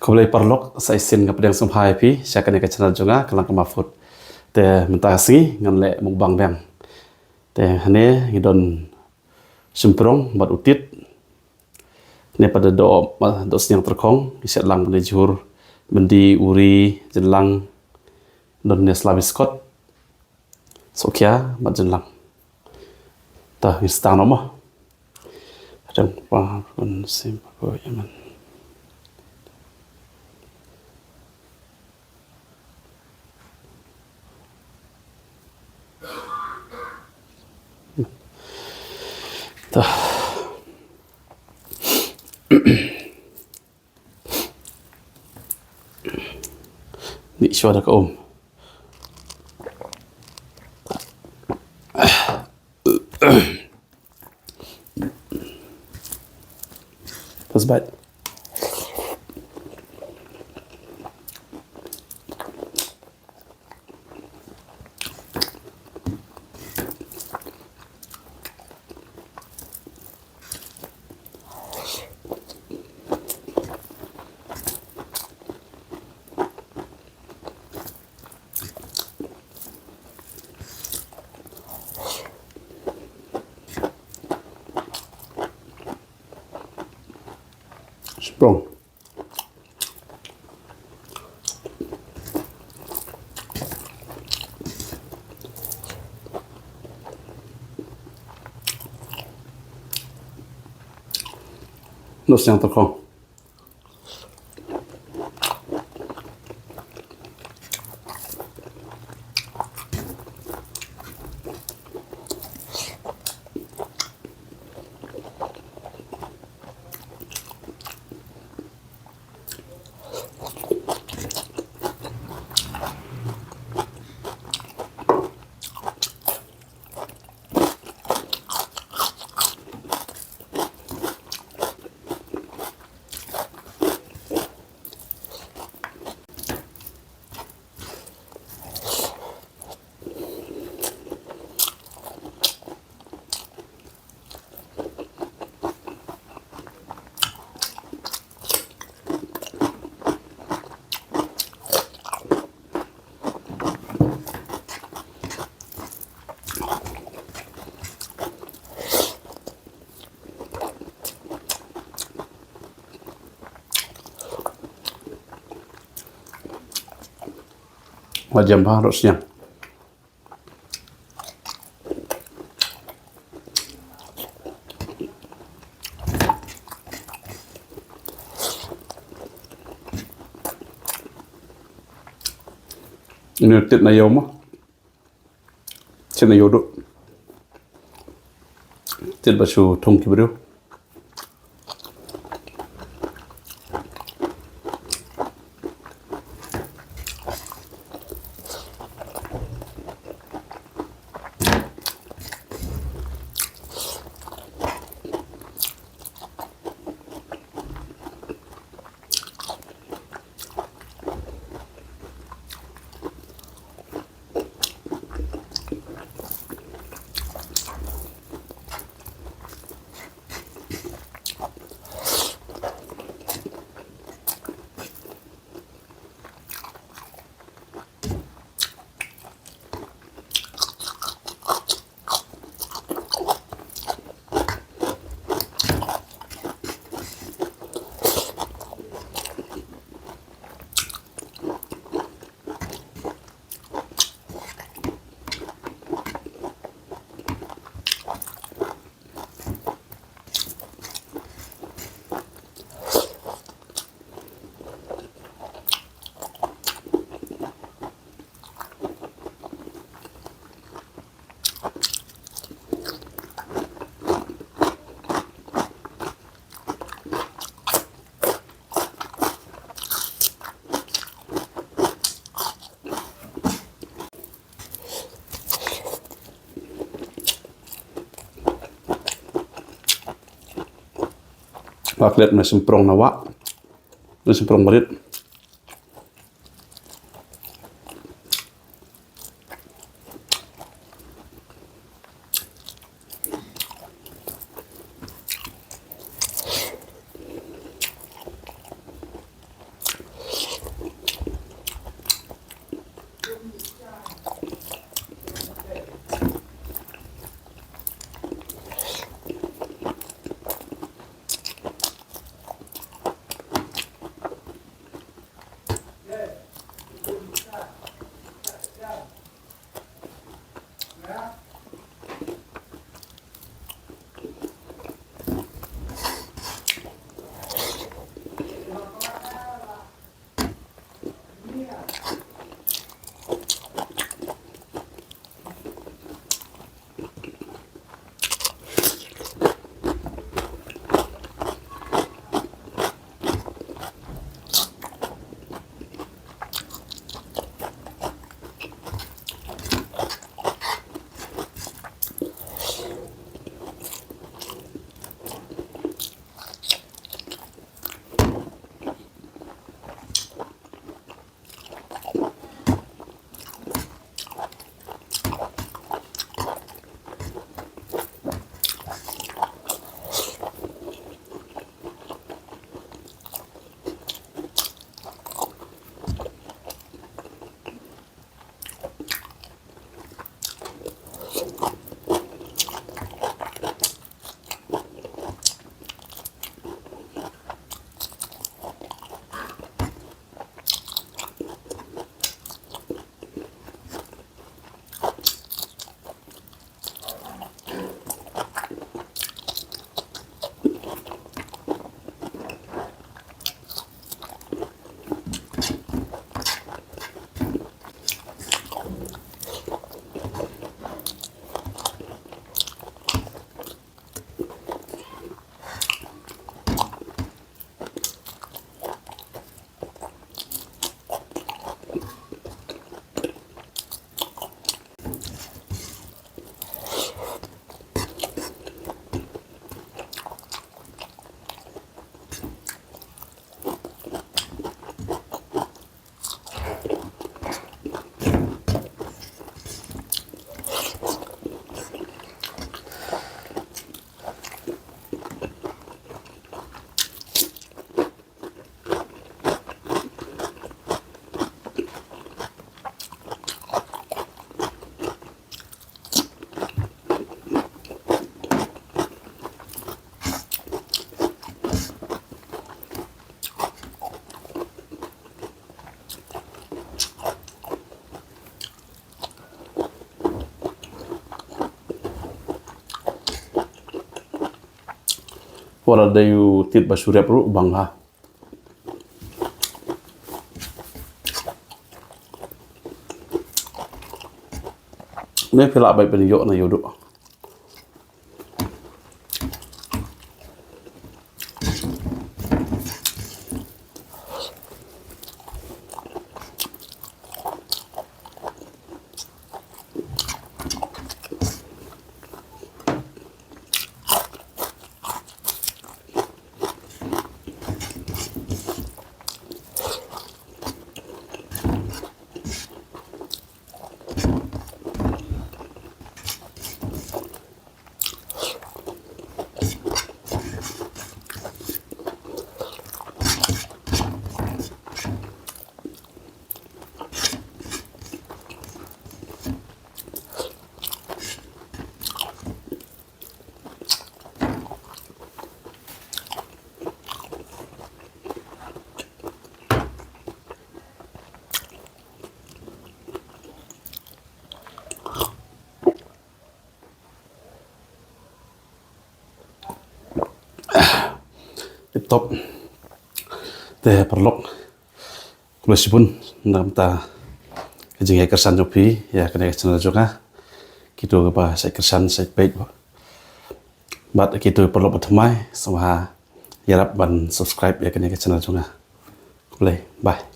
Kembali parlok sa isin nga pedang sumpai pi syaka ni ka channel jonga kalang kamafut te mentasi ngan le mukbang bang te hane ngidon semprong bat utit ne pada do senyang terkong iset lang bende jur bendi uri jenlang don ne slaviskot sokya bat jenlang ta istang nomo adang pa pun sim ko yaman ta ni suara ka Tasbat. Sprung. Nos yang terkong. Wajam harusnya. Ini tit na yaw mo. Tit na yaw do. Tit ba siya tong kibriyo. Paklet na semprong nawa. Na semprong marit. Wala dayu tit basurya pro bang ha. Ini pila baik peniyok na yudo. Top teh perlok kulasipun nam ta kejeng kersan jopi ya kena channel juga gitu apa saya kersan saya page bat gitu perlok pertama sama yarap ban subscribe ya kena channel juga boleh bye.